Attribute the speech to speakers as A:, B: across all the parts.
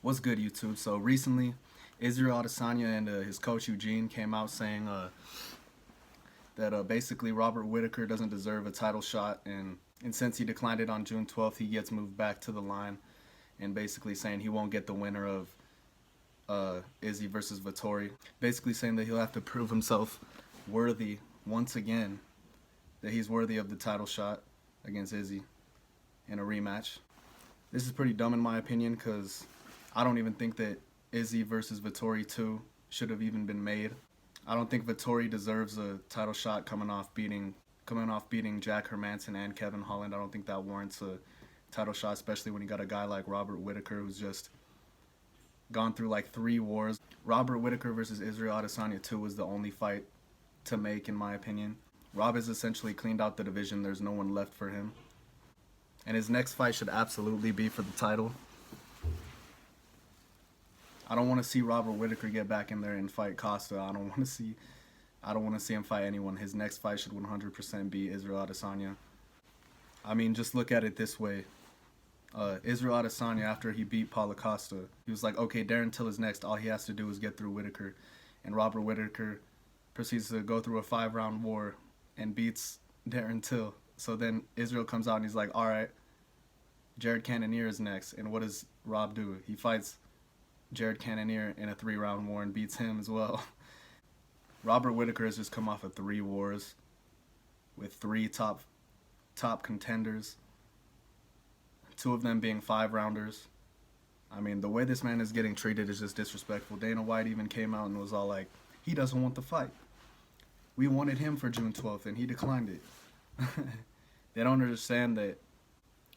A: What's good, YouTube? So recently, Israel Adesanya and his coach Eugene came out saying that basically Robert Whittaker doesn't deserve a title shot, and since he declined it on June 12th, he gets moved back to the line, and basically saying he won't get the winner of Izzy versus Vettori. Basically saying that he'll have to prove himself worthy once again, that he's worthy of the title shot against Izzy in a rematch. This is pretty dumb in my opinion, because I don't even think that Izzy versus Vettori 2 should have even been made. I don't think Vettori deserves a title shot coming off beating Jack Hermanson and Kevin Holland. I don't think that warrants a title shot, especially when you got a guy like Robert Whittaker who's just gone through like 3 wars. Robert Whittaker versus Israel Adesanya 2 was the only fight to make, in my opinion. Rob has essentially cleaned out the division. There's no one left for him. And his next fight should absolutely be for the title. I don't want to see Robert Whittaker get back in there and fight Costa. I don't want to see him fight anyone. His next fight should 100% be Israel Adesanya. I mean, just look at it this way. Israel Adesanya, after he beat Paulo Costa, he was like, okay, Darren Till is next. All he has to do is get through Whittaker. And Robert Whittaker proceeds to go through a 5-round war and beats Darren Till. So then Israel comes out and he's like, all right, Jared Cannonier is next. And what does Rob do? He fights Jared Cannonier in a 3-round war and beats him as well. Robert Whittaker has just come off of 3 wars with 3 top contenders, 2 of them being 5-rounders. I mean, the way this man is getting treated is just disrespectful. Dana White even came out and was all like, he doesn't want the fight. We wanted him for June 12th and he declined it. They don't understand that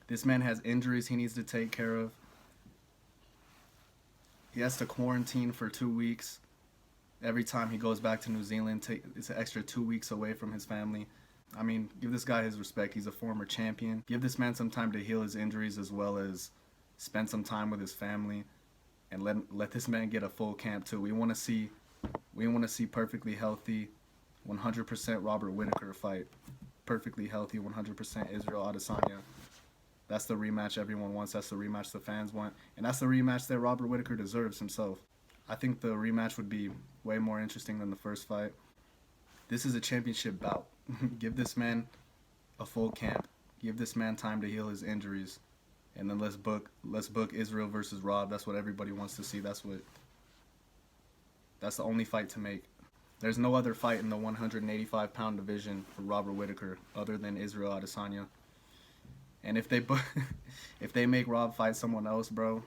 A: this man has injuries he needs to take care of. He has to quarantine for 2 weeks. Every time he goes back to New Zealand, it's an extra 2 weeks away from his family. I mean, give this guy his respect. He's a former champion. Give this man some time to heal his injuries, as well as spend some time with his family, and let this man get a full camp too. We want to see perfectly healthy, 100% Robert Whittaker fight. Perfectly healthy, 100% Israel Adesanya. That's the rematch everyone wants. That's the rematch the fans want. And that's the rematch that Robert Whittaker deserves himself. I think the rematch would be way more interesting than the first fight. This is a championship bout. Give this man a full camp. Give this man time to heal his injuries. And then let's book Israel versus Rob. That's what everybody wants to see. That's the only fight to make. There's no other fight in the 185-pound division for Robert Whittaker other than Israel Adesanya. And if they make Rob fight someone else, bro,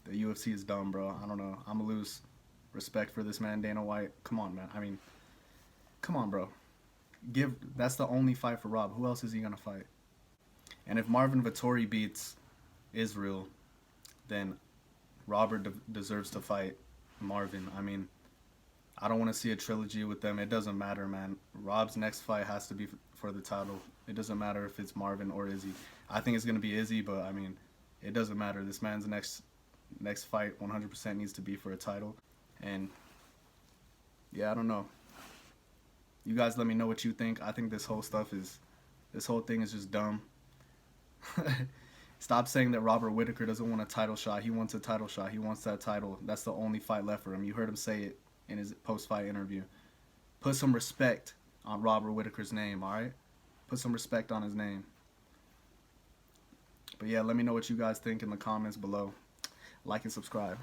A: the UFC is dumb, bro. I don't know. I'm gonna lose respect for this man, Dana White. Come on, man. I mean, come on, bro. That's the only fight for Rob. Who else is he gonna fight? And if Marvin Vettori beats Israel, then Robert deserves to fight Marvin. I mean, I don't want to see a trilogy with them. It doesn't matter, man. Rob's next fight has to be for the title. It doesn't matter if it's Marvin or Izzy. I think it's going to be Izzy, but I mean, it doesn't matter. This man's next fight 100% needs to be for a title. And yeah, I don't know. You guys let me know what you think. I think this whole thing is just dumb. Stop saying that Robert Whittaker doesn't want a title shot. He wants a title shot. He wants that title. That's the only fight left for him. You heard him say it in his post-fight interview. Put some respect on Robert Whittaker's name, all right? Put some respect on his name. But yeah, let me know what you guys think in the comments below. Like and subscribe.